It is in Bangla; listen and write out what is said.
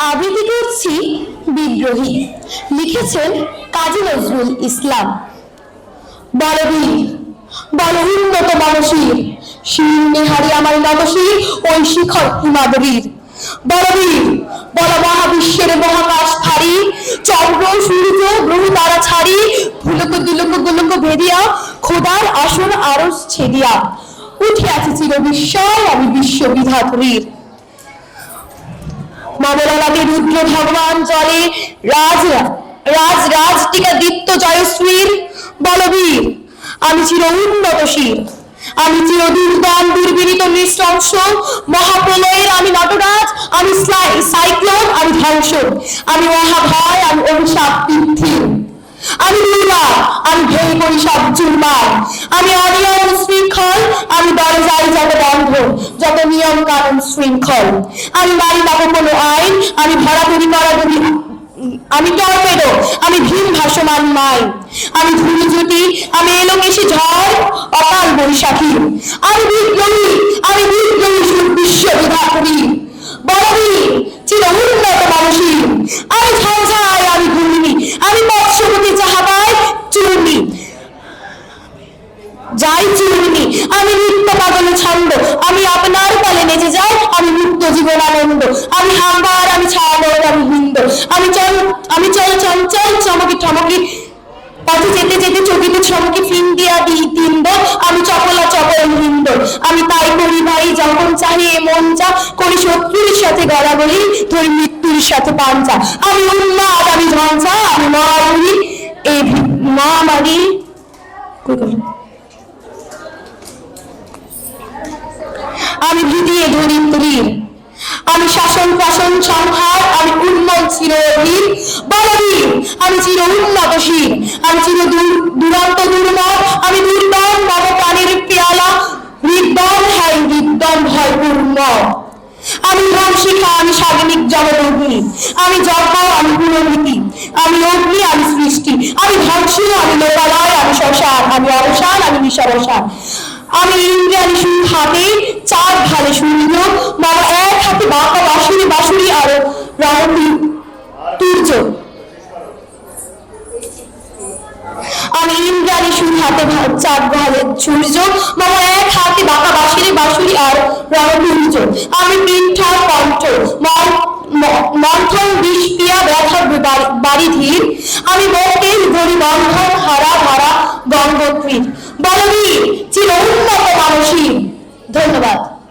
আবৃত্তি করছি বিদ্রোহী, লিখেছেন কাজী নজরুল ইসলাম। বলবীর বল উন্নত মানসীর, শির নেহারি আমার নবশীর, ওই শিখর হিমাদ্রীর। বলবীর বল মহাবিশ্বের মহাকাশ ফাড়ি, চন্দ্র সূর্য গ্রহ তারা ছাড়ি, ভুলক দুলক গোলক ভেদিয়া, খোদার আসন আরস ছেদিয়া, উঠিয়াছে চির বিস্ময় আমি বিশ্ব বিধাত্রীর। মামলালাতে রুদ্র ভগবান জলে রাজ রাজ রাজ টিকা দীপ্ত জয়শ্রীর। বলবীর আমি চির উন্নতশীর, আমি চির দুর্দম দুর্বিনীত নৃশংস, মহাপ্রলয়ের আমি নটরাজ, আমি সাইক্লোন, আমি ধ্বংস, আমি মহাভয়, আমি অভিশাপ পৃথিবীর। আমি দুর্গা, আমি ভেঙে করি সব জুলমার, আমি অনিয়ম শৃঙ্খল, আমি দরজায় যত বন্ধ, যত নিয়ম কানুন শৃঙ্খল। আমি মানি না কোনো আইন, আমি ভরাভরি করাভরি, আমি টর্পেডো, আমি ভীম ভাসমান মাই, আমি ধূলিঝুটি, আমি এলোকেশি ঝড়, অকাল বৈশাখী। আমি বিদ্রোহী, আমি বিদ্রোহী বিশ্ব বিধাত্রী। বলবীর চির উন্নত মানসীর, আমি ঝঞ্ঝায়, আমি ঘূর্ণি, আমি মৎস্যবতী যাহা পায় চূর্ণি যাই চূর্ণি, আমি নিত্য পাগল ছন্দ, আমি আপনার তালে নেচে যাই, আমি মুক্ত জীবন আনন্দ, আমি হাম্বার, আমি ছাড়র, আমি হিন্দ, আমি চল চঞ্চল চমকি ঠমকি পথে যেতে যেতে চকিতে চমকি ফিন দিয়া তিন্দ, আমি চপলা চপল হিন্দ, আমি তাই করি ভাই যখন চাহে মন চা, করি শত্রুর সাথে গড়াগড়ি, ধরি মৃত্যুর সাথে পাঞ্চা। আমি উন্মাদ, আমি ঝঞ্ঝা, আমি মহামারী, এই মহামারী আমি ভিডিয়ে ধরিত্রীর। আমি শাসন শাসন সংহার, আমি উন্মল চিরবীর। বলবীর আমি চির উন্নতশীল, আমি চির দুরন্ত দুর্মর, আমি দুর্দম নব প্রাণীর পেয়ালা, হৃদম হয় হৃদম ভয়পূর্ণ। আমি ধ্বংসিকা, আমি সাগনিক জগদগ্নি, আমি যজ্ঞ, আমি পুরনীতি, আমি অগ্নি, আমি সৃষ্টি, আমি ধ্বংসী, আমি লোকালয়, আমি শ্মশান, আমি অবসান, আমি নিঃসাবসান। আমি ইন্দ্রিয়ানি সুর হাতে, চার ঢালে সূর্য, বাবা এক হাতে বাঁকা বাঁশুরি বাঁশুরি আর তুর্য। আমি ইন্দ্রাণী সুর হাতে চার ঢালে সূর্য, বাবা এক হাতে বাঁকা বাঁশুরি বাঁশুরি আর রণতুর্য। আমি পিঠা কণ্ঠ মন্থন বিষ পিয়া ব্যথা বাড়ি ধীর, আমি মৌকেশ গরি বন্ধন হারা ধারা গঙ্গোত্রীর। বলবীর চির উন্নত মানসী। ধন্যবাদ।